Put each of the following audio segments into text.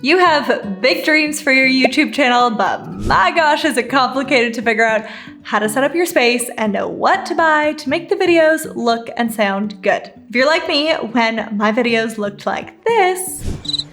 You have big dreams for your YouTube channel, but my gosh, is it complicated to figure out how to set up your space and know what to buy to make the videos look and sound good. If you're like me, when my videos looked like this,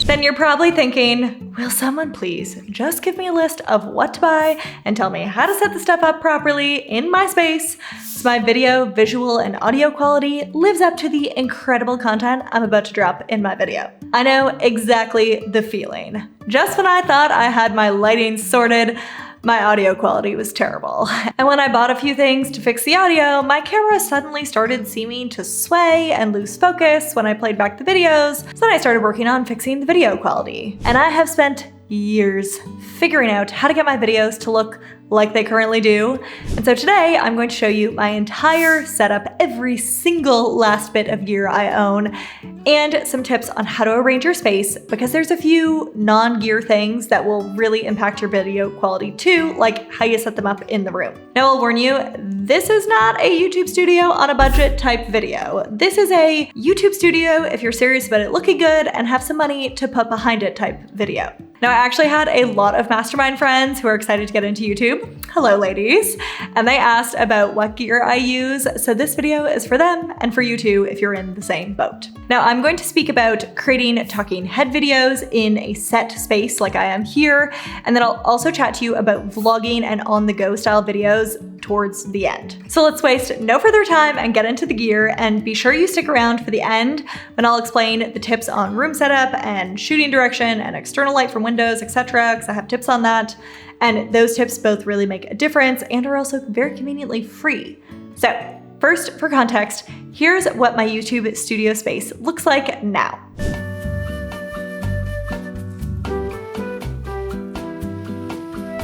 then you're probably thinking, will someone please just give me a list of what to buy and tell me how to set the stuff up properly in my space so my video, visual, and audio quality lives up to the incredible content I'm about to drop in my video. I know exactly the feeling. Just when I thought I had my lighting sorted, my audio quality was terrible. And when I bought a few things to fix the audio, my camera suddenly started seeming to sway and lose focus when I played back the videos, so then I started working on fixing the video quality. And I have spent years figuring out how to get my videos to look like they currently do. And so today I'm going to show you my entire setup, every single last bit of gear I own, and some tips on how to arrange your space, because there's a few non-gear things that will really impact your video quality too, like how you set them up in the room. Now I'll warn you, this is not a YouTube studio on a budget type video. This is a YouTube studio if you're serious about it looking good and have some money to put behind it type video. Now, I actually had a lot of mastermind friends who are excited to get into YouTube. Hello, ladies. And they asked about what gear I use, so this video is for them and for you too if you're in the same boat. Now, I'm going to speak about creating talking head videos in a set space like I am here, and then I'll also chat to you about vlogging and on-the-go style videos towards the end. So let's waste no further time and get into the gear, and be sure you stick around for the end when I'll explain the tips on room setup and shooting direction and external light from windows, etc., because I have tips on that. And those tips both really make a difference and are also very conveniently free. So first, for context, here's what my YouTube studio space looks like now.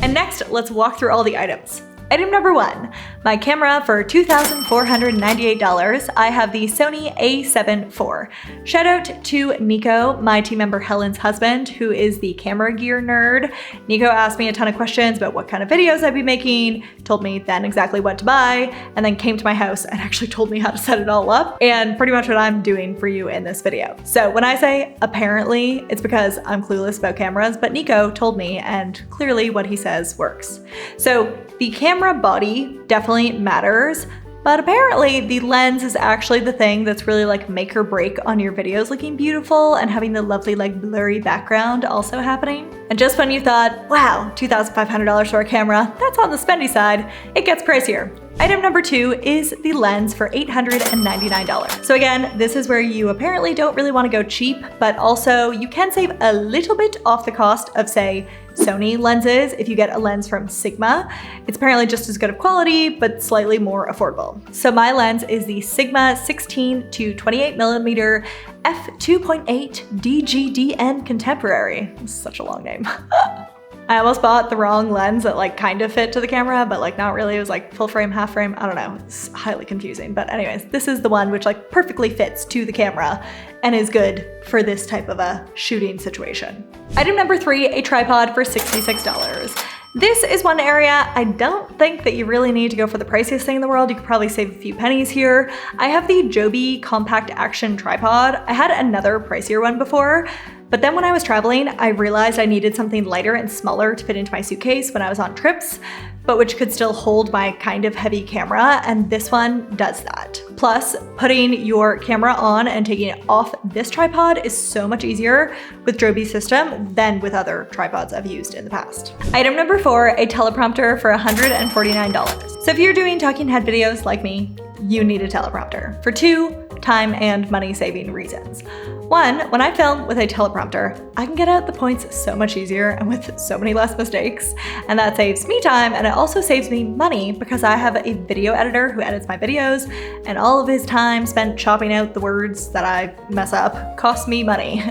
And next, let's walk through all the items. Item number 1, my camera for $2,498. I have the Sony a7 IV. Shout out to Nico, my team member Helen's husband, who is the camera gear nerd. Nico asked me a ton of questions about what kind of videos I'd be making, told me then exactly what to buy, and then came to my house and actually told me how to set it all up, and pretty much what I'm doing for you in this video. So when I say apparently, it's because I'm clueless about cameras, but Nico told me, and clearly what he says works. So the camera body definitely matters, but apparently the lens is actually the thing that's really like make or break on your videos looking beautiful and having the lovely like blurry background also happening. And just when you thought, wow, $2,500 for a camera, that's on the spendy side, it gets pricier. Item number 2 is the lens for $899. So again, this is where you apparently don't really want to go cheap, but also you can save a little bit off the cost of, say, Sony lenses if you get a lens from Sigma. It's apparently just as good of quality, but slightly more affordable. So my lens is the Sigma 16 to 28mm f2.8 DGDN Contemporary. It's such a long name. I almost bought the wrong lens that like kind of fit to the camera, but like not really. It was like full frame, half frame. I don't know. It's highly confusing. But anyways, this is the one which like perfectly fits to the camera and is good for this type of a shooting situation. Item number 3, a tripod for $66. This is one area I don't think that you really need to go for the priciest thing in the world. You could probably save a few pennies here. I have the Joby Compact Action Tripod. I had another pricier one before, but then when I was traveling, I realized I needed something lighter and smaller to fit into my suitcase when I was on trips, but which could still hold my kind of heavy camera, and this one does that. Plus, putting your camera on and taking it off this tripod is so much easier with Joby's system than with other tripods I've used in the past. Item number 4, a teleprompter for $149. So if you're doing talking head videos like me, you need a teleprompter for 2 time and money saving reasons. 1, when I film with a teleprompter, I can get out the points so much easier and with so many less mistakes, and that saves me time, and it also saves me money because I have a video editor who edits my videos, and all of his time spent chopping out the words that I mess up costs me money.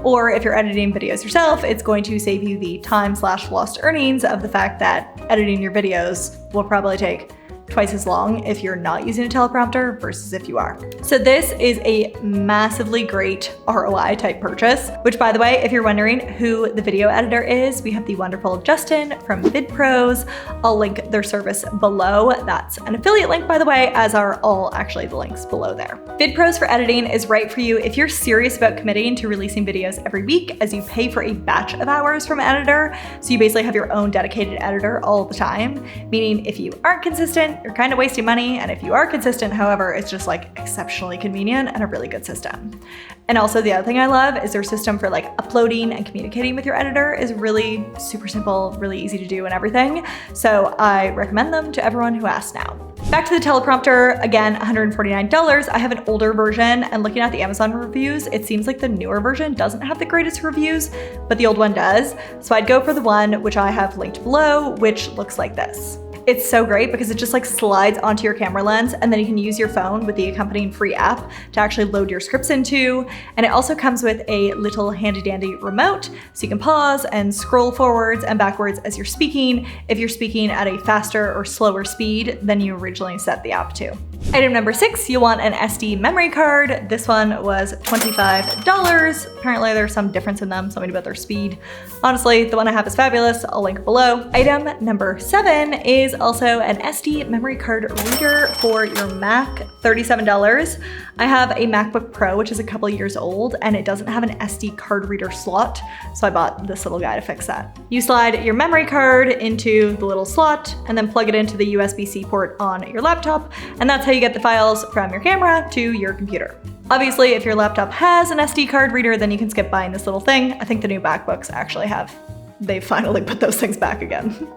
Or if you're editing videos yourself, it's going to save you the time/lost earnings of the fact that editing your videos will probably take twice as long if you're not using a teleprompter versus if you are. So this is a massively great ROI type purchase, which by the way, if you're wondering who the video editor is, we have the wonderful Justin from VidPros. I'll link their service below. That's an affiliate link, by the way, as are all actually the links below there. VidPros for editing is right for you if you're serious about committing to releasing videos every week, as you pay for a batch of hours from an editor. So you basically have your own dedicated editor all the time, meaning if you aren't consistent, you're kind of wasting money. And if you are consistent, however, it's just like exceptionally convenient and a really good system. And also the other thing I love is their system for like uploading and communicating with your editor is really super simple, really easy to do and everything. So I recommend them to everyone who asks now. Back to the teleprompter, again, $149. I have an older version, and looking at the Amazon reviews, it seems like the newer version doesn't have the greatest reviews, but the old one does. So I'd go for the one which I have linked below, which looks like this. It's so great because it just like slides onto your camera lens, and then you can use your phone with the accompanying free app to actually load your scripts into. And it also comes with a little handy dandy remote, so you can pause and scroll forwards and backwards as you're speaking, if you're speaking at a faster or slower speed than you originally set the app to. Item number 6, you'll want an SD memory card. This one was $25. Apparently there's some difference in them, something about their speed. Honestly, the one I have is fabulous. I'll link below. Item number 7 is also an SD memory card reader for your Mac, $37. I have a MacBook Pro, which is a couple years old, and it doesn't have an SD card reader slot, so I bought this little guy to fix that. You slide your memory card into the little slot and then plug it into the USB-C port on your laptop, and that's how you get the files from your camera to your computer. Obviously, if your laptop has an SD card reader, then you can skip buying this little thing. I think the new MacBooks actually have. They finally put those things back again.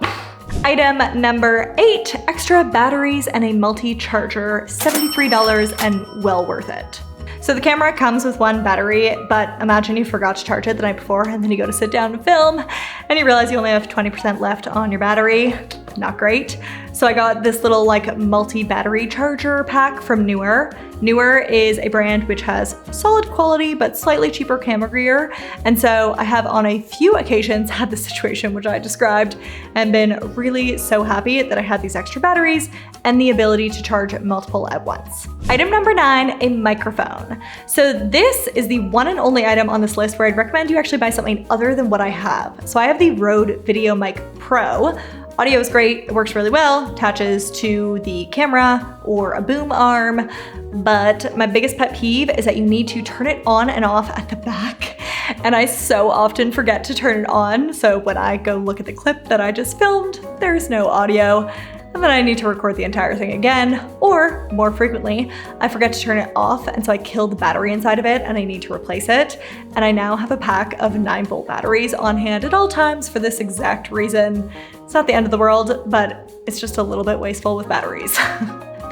Item number 8, extra batteries and a multi-charger, $73 and well worth it. So the camera comes with one battery, but imagine you forgot to charge it the night before and then you go to sit down and film and you realize you only have 20% left on your battery. Not great. So I got this little like multi-battery charger pack from Neewer. Neewer is a brand which has solid quality but slightly cheaper camera gear. And so I have on a few occasions had the situation which I described and been really so happy that I had these extra batteries and the ability to charge multiple at once. Item number 9, a microphone. So this is the one and only item on this list where I'd recommend you actually buy something other than what I have. So I have the Rode VideoMic Pro. Audio is great, it works really well, attaches to the camera or a boom arm, but my biggest pet peeve is that you need to turn it on and off at the back, and I so often forget to turn it on, so when I go look at the clip that I just filmed, there's no audio, and then I need to record the entire thing again, or more frequently, I forget to turn it off, and so I kill the battery inside of it and I need to replace it. And I now have a pack of 9-volt batteries on hand at all times for this exact reason. It's not the end of the world, but it's just a little bit wasteful with batteries.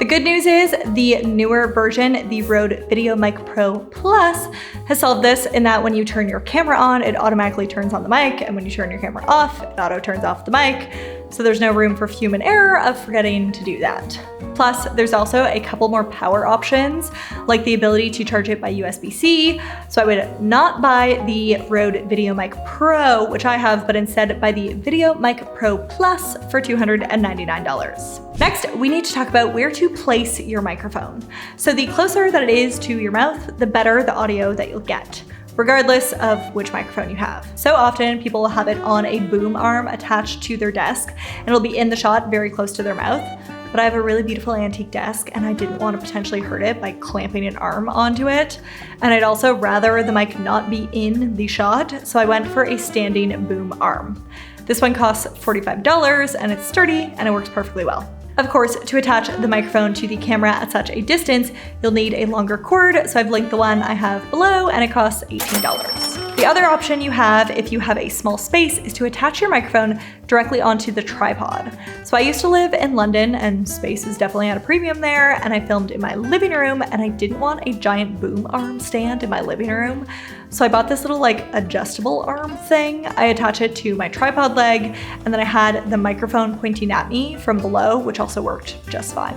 The good news is the newer version, the Rode VideoMic Pro Plus, has solved this in that when you turn your camera on, it automatically turns on the mic, and when you turn your camera off, it auto turns off the mic. So there's no room for human error of forgetting to do that. Plus, there's also a couple more power options, like the ability to charge it by USB-C. So I would not buy the Rode VideoMic Pro, which I have, but instead buy the VideoMic Pro Plus for $299. Next, we need to talk about where to place your microphone. So the closer that it is to your mouth, the better the audio that you'll get, regardless of which microphone you have. So often people will have it on a boom arm attached to their desk, and it'll be in the shot very close to their mouth. But I have a really beautiful antique desk and I didn't want to potentially hurt it by clamping an arm onto it. And I'd also rather the mic not be in the shot, so I went for a standing boom arm. This one costs $45 and it's sturdy and it works perfectly well. Of course, to attach the microphone to the camera at such a distance, you'll need a longer cord, so I've linked the one I have below and it costs $18. The other option you have if you have a small space is to attach your microphone directly onto the tripod. So I used to live in London and space is definitely at a premium there, and I filmed in my living room and I didn't want a giant boom arm stand in my living room. So I bought this little like adjustable arm thing. I attach it to my tripod leg, and then I had the microphone pointing at me from below, which also worked just fine.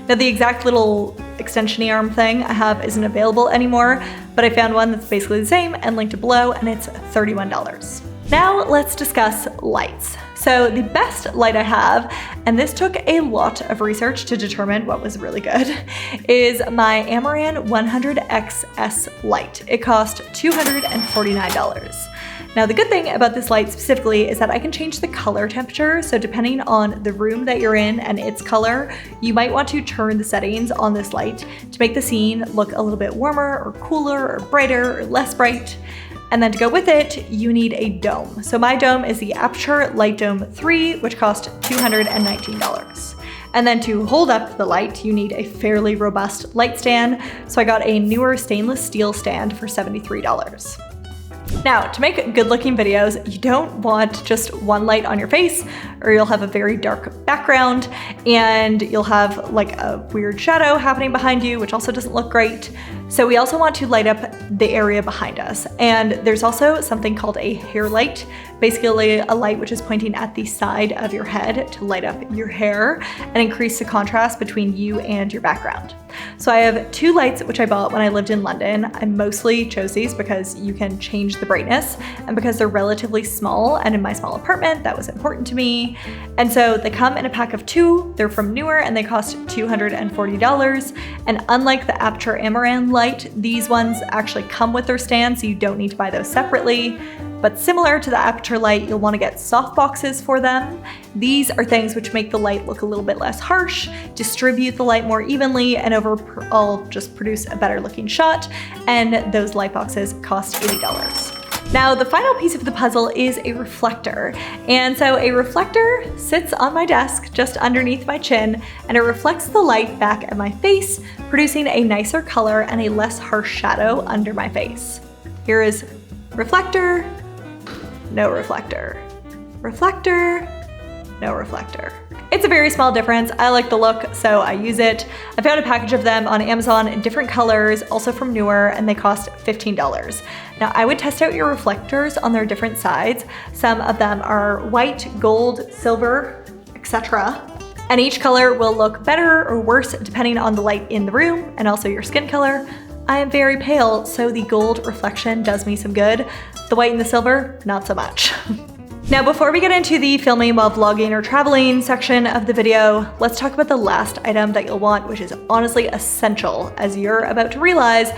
Now the exact little extension-y arm thing I have isn't available anymore, but I found one that's basically the same and linked it below, and it's $31. Now let's discuss lights. So the best light I have, and this took a lot of research to determine what was really good, is my Amaran 100XS light. It cost $249. Now the good thing about this light specifically is that I can change the color temperature, so depending on the room that you're in and its color, you might want to turn the settings on this light to make the scene look a little bit warmer or cooler or brighter or less bright. And then to go with it, you need a dome. So my dome is the Aperture Light Dome 3, which cost $219. And then to hold up the light, you need a fairly robust light stand. So I got a newer stainless steel stand for $73. Now, to make good looking videos, you don't want just one light on your face, or you'll have a very dark background and you'll have like a weird shadow happening behind you, which also doesn't look great. So we also want to light up the area behind us. And there's also something called a hair light, basically a light which is pointing at the side of your head to light up your hair and increase the contrast between you and your background. So I have two lights which I bought when I lived in London. I mostly chose these because you can change the brightness and because they're relatively small, and in my small apartment that was important to me. And so they come in a pack of 2, they're from Newer and they cost $240. And unlike the Aperture Amaran light, these ones actually come with their stand, so you don't need to buy those separately. But similar to the Aperture light, you'll want to get soft boxes for them. These are things which make the light look a little bit less harsh, distribute the light more evenly, and overall just produce a better looking shot. And those light boxes cost $80. Now, the final piece of the puzzle is a reflector. And so a reflector sits on my desk just underneath my chin, and it reflects the light back at my face, producing a nicer color and a less harsh shadow under my face. Here is reflector, no reflector, reflector, no reflector. It's a very small difference. I like the look, so I use it. I found a package of them on Amazon in different colors, also from Newer, and they cost $15. Now, I would test out your reflectors on their different sides. Some of them are white, gold, silver, etc. And each color will look better or worse depending on the light in the room and also your skin color. I am very pale, so the gold reflection does me some good. The white and the silver, not so much. Now, before we get into the filming while vlogging or traveling section of the video, let's talk about the last item that you'll want, which is honestly essential, as you're about to realize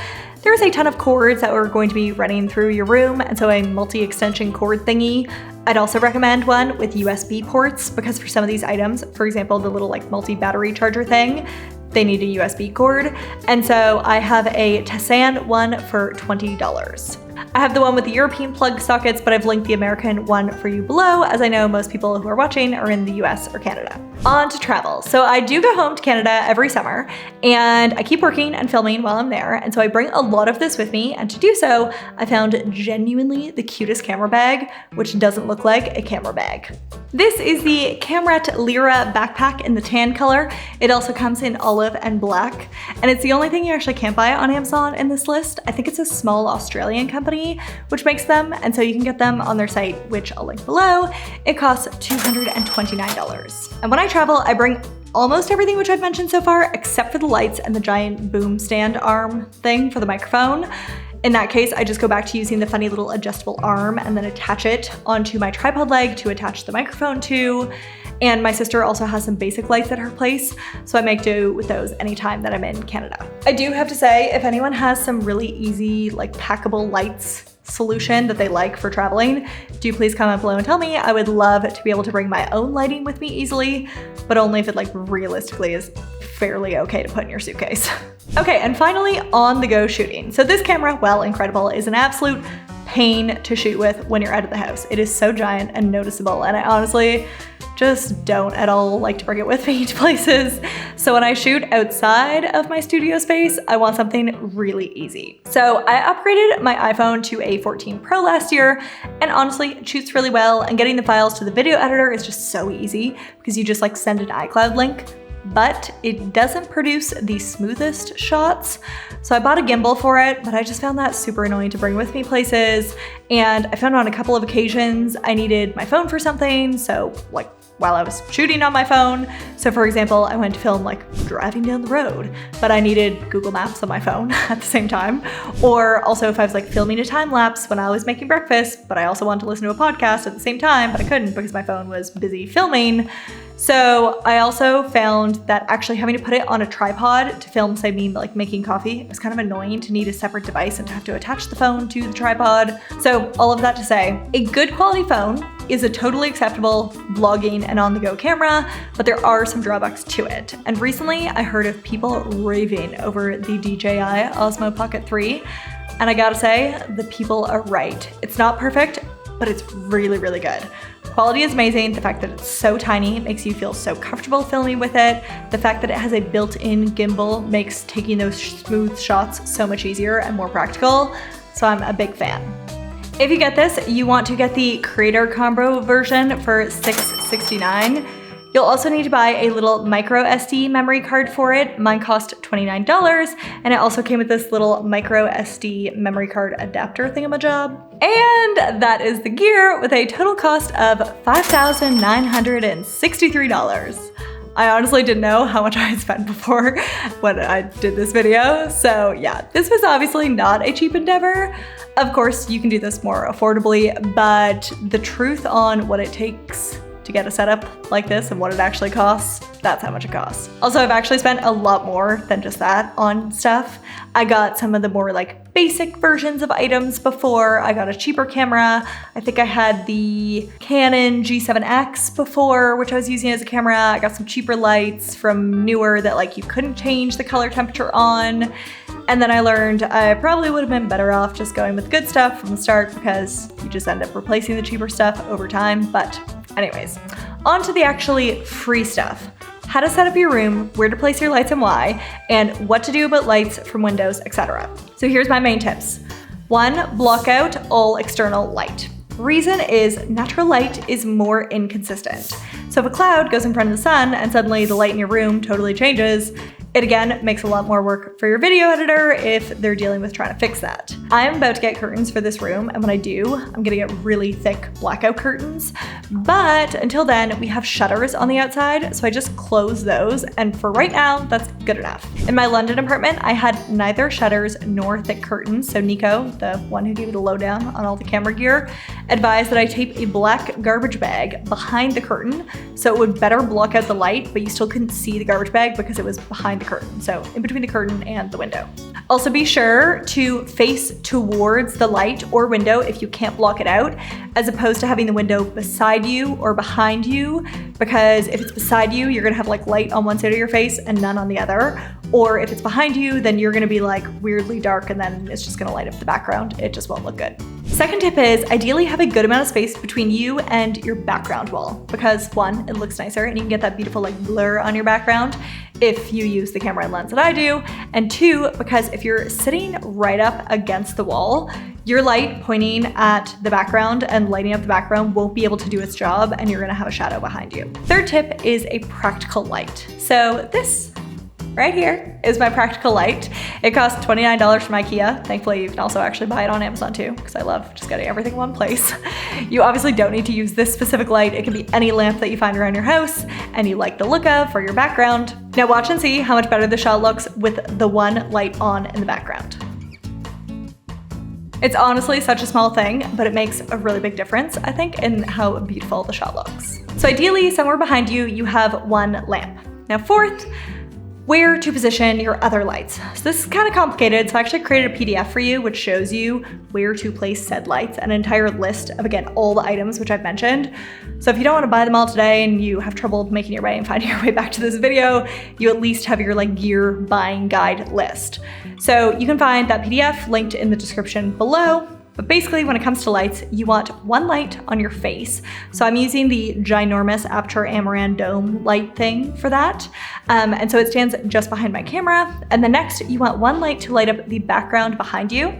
there's a ton of cords that are going to be running through your room, and so a multi-extension cord thingy. I'd also recommend one with USB ports, because for some of these items, for example, the little like multi-battery charger thing, they need a USB cord. And so I have a Tessan one for $20. I have the one with the European plug sockets, but I've linked the American one for you below, as I know most people who are watching are in the US or Canada. On to travel. So I do go home to Canada every summer, and I keep working and filming while I'm there, and so I bring a lot of this with me, and to do so, I found genuinely the cutest camera bag, which doesn't look like a camera bag. This is the Camret Lyra backpack in the tan color. It also comes in olive and black, and it's the only thing you actually can't buy on Amazon in this list. I think it's a small Australian company which makes them, and so you can get them on their site, which I'll link below. It costs $229. And when I travel, I bring almost everything which I've mentioned so far, except for the lights and the giant boom stand arm thing for the microphone. In that case, I just go back to using the funny little adjustable arm and then attach it onto my tripod leg to attach the microphone to. And my sister also has some basic lights at her place, so I make do with those anytime that I'm in Canada. I do have to say, if anyone has some really easy, like packable lights solution that they like for traveling, do please comment below and tell me. I would love to be able to bring my own lighting with me easily, but only if it like realistically is fairly okay to put in your suitcase. Okay, and finally, on the go shooting. So this camera, while incredible, is an absolute pain to shoot with when you're out of the house. It is so giant and noticeable, and I honestly just don't at all like to bring it with me to places. So when I shoot outside of my studio space, I want something really easy. So I upgraded my iPhone to a 14 Pro last year, and honestly, it shoots really well, and getting the files to the video editor is just so easy because you just like send an iCloud link. But it doesn't produce the smoothest shots. So I bought a gimbal for it, but I just found that super annoying to bring with me places. And I found on a couple of occasions I needed my phone for something, so like while I was shooting on my phone. So for example, I went to film like driving down the road, but I needed Google Maps on my phone at the same time. Or also if I was like filming a time lapse when I was making breakfast, but I also wanted to listen to a podcast at the same time, but I couldn't because my phone was busy filming. So I also found that actually having to put it on a tripod to film, say me like making coffee, it was kind of annoying to need a separate device and to have to attach the phone to the tripod. So all of that to say, a good quality phone is a totally acceptable vlogging and on-the-go camera, but there are some drawbacks to it. And recently I heard of people raving over the DJI Osmo Pocket 3, and I gotta say, the people are right. It's not perfect, but it's really, really good. Quality is amazing. The fact that it's so tiny makes you feel so comfortable filming with it. The fact that it has a built-in gimbal makes taking those smooth shots so much easier and more practical. So I'm a big fan. If you get this, you want to get the creator combo version for $669. You'll also need to buy a little micro SD memory card for it. Mine cost $29, and it also came with this little micro SD memory card adapter thingamajob. And that is the gear with a total cost of $5,963. I honestly didn't know how much I had spent before when I did this video. So yeah, this was obviously not a cheap endeavor. Of course, you can do this more affordably, but the truth on what it takes to get a setup like this and what it actually costs, that's how much it costs. Also, I've actually spent a lot more than just that on stuff. I got some of the more like basic versions of items before. I got a cheaper camera. I think I had the Canon G7X before, which I was using as a camera. I got some cheaper lights from Newer that like you couldn't change the color temperature on. And then I learned I probably would have been better off just going with good stuff from the start because you just end up replacing the cheaper stuff over time. But anyways, on to the actually free stuff. How to set up your room, where to place your lights and why, and what to do about lights from windows, etc. So here's my main tips. 1, block out all external light. Reason is natural light is more inconsistent. So if a cloud goes in front of the sun and suddenly the light in your room totally changes, it again makes a lot more work for your video editor if they're dealing with trying to fix that. I'm about to get curtains for this room, and when I do, I'm gonna get really thick blackout curtains. But until then, we have shutters on the outside, so I just close those, and for right now, that's good enough. In my London apartment, I had neither shutters nor thick curtains, so Nico, the one who gave me the lowdown on all the camera gear, advised that I tape a black garbage bag behind the curtain so it would better block out the light, but you still couldn't see the garbage bag because it was behind the curtain, so in between the curtain and the window. Also be sure to face towards the light or window if you can't block it out, as opposed to having the window beside you or behind you, because if it's beside you, you're gonna have like light on one side of your face and none on the other. Or if it's behind you, then you're gonna be like weirdly dark and then it's just gonna light up the background. It just won't look good. Second tip is ideally have a good amount of space between you and your background wall, because 1, it looks nicer and you can get that beautiful like blur on your background if you use the camera and lens that I do. And 2, because if you're sitting right up against the wall, your light pointing at the background and lighting up the background won't be able to do its job and you're gonna have a shadow behind you. Third tip is a practical light. So this right here is my practical light. It costs $29 from IKEA. Thankfully, you can also actually buy it on Amazon too, because I love just getting everything in one place. You obviously don't need to use this specific light. It can be any lamp that you find around your house and you like the look of for your background. Now watch and see how much better the shot looks with the one light on in the background. It's honestly such a small thing, but it makes a really big difference, I think, in how beautiful the shot looks. So ideally, somewhere behind you, you have one lamp. Now fourth, where to position your other lights. So this is kind of complicated, so I actually created a PDF for you which shows you where to place said lights, an entire list of, again, all the items which I've mentioned. So if you don't want to buy them all today and you have trouble making your way and finding your way back to this video, you at least have your like gear buying guide list. So you can find that PDF linked in the description below. But basically, when it comes to lights, you want one light on your face. So I'm using the ginormous Aperture Amaran Dome light thing for that. And so it stands just behind my camera. And then next, you want one light to light up the background behind you.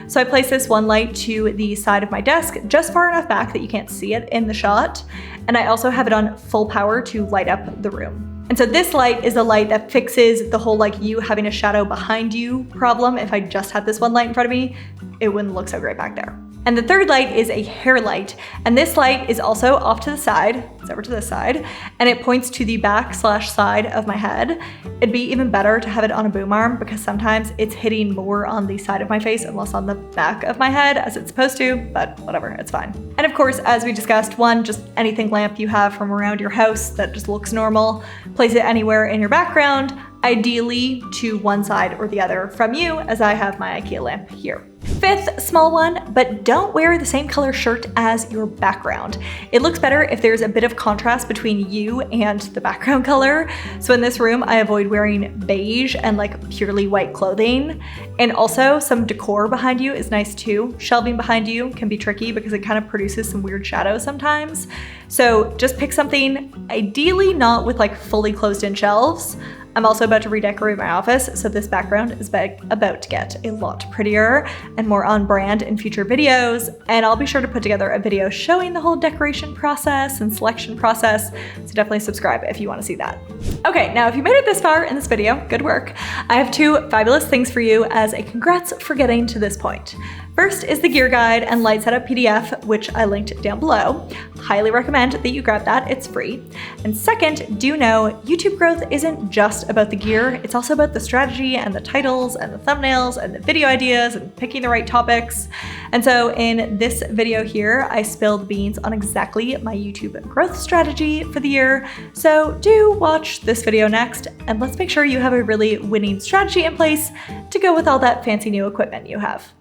So I place this one light to the side of my desk, just far enough back that you can't see it in the shot. And I also have it on full power to light up the room. And so this light is a light that fixes the whole like you having a shadow behind you problem. If I just had this one light in front of me, it wouldn't look so great back there. And the third light is a hair light. And this light is also off to the side, it's over to this side, and it points to the back/side of my head. It'd be even better to have it on a boom arm because sometimes it's hitting more on the side of my face and less on the back of my head as it's supposed to, but whatever, it's fine. And of course, as we discussed, one, just anything lamp you have from around your house that just looks normal, place it anywhere in your background, ideally to one side or the other from you, as I have my IKEA lamp here. Fifth small one, but don't wear the same color shirt as your background. It looks better if there's a bit of contrast between you and the background color. So in this room, I avoid wearing beige and like purely white clothing. And also some decor behind you is nice too. Shelving behind you can be tricky because it kind of produces some weird shadows sometimes. So just pick something, ideally not with like fully closed in shelves. I'm also about to redecorate my office, so this background is about to get a lot prettier and more on brand in future videos, and I'll be sure to put together a video showing the whole decoration process and selection process, so definitely subscribe if you want to see that. Okay, now if you made it this far in this video, good work. I have two fabulous things for you as a congrats for getting to this point. First is the gear guide and light setup PDF, which I linked down below. Highly recommend that you grab that, it's free. And second, do know YouTube growth isn't just about the gear, it's also about the strategy and the titles and the thumbnails and the video ideas and picking the right topics. And so in this video here, I spilled beans on exactly my YouTube growth strategy for the year. So do watch this video next, and let's make sure you have a really winning strategy in place to go with all that fancy new equipment you have.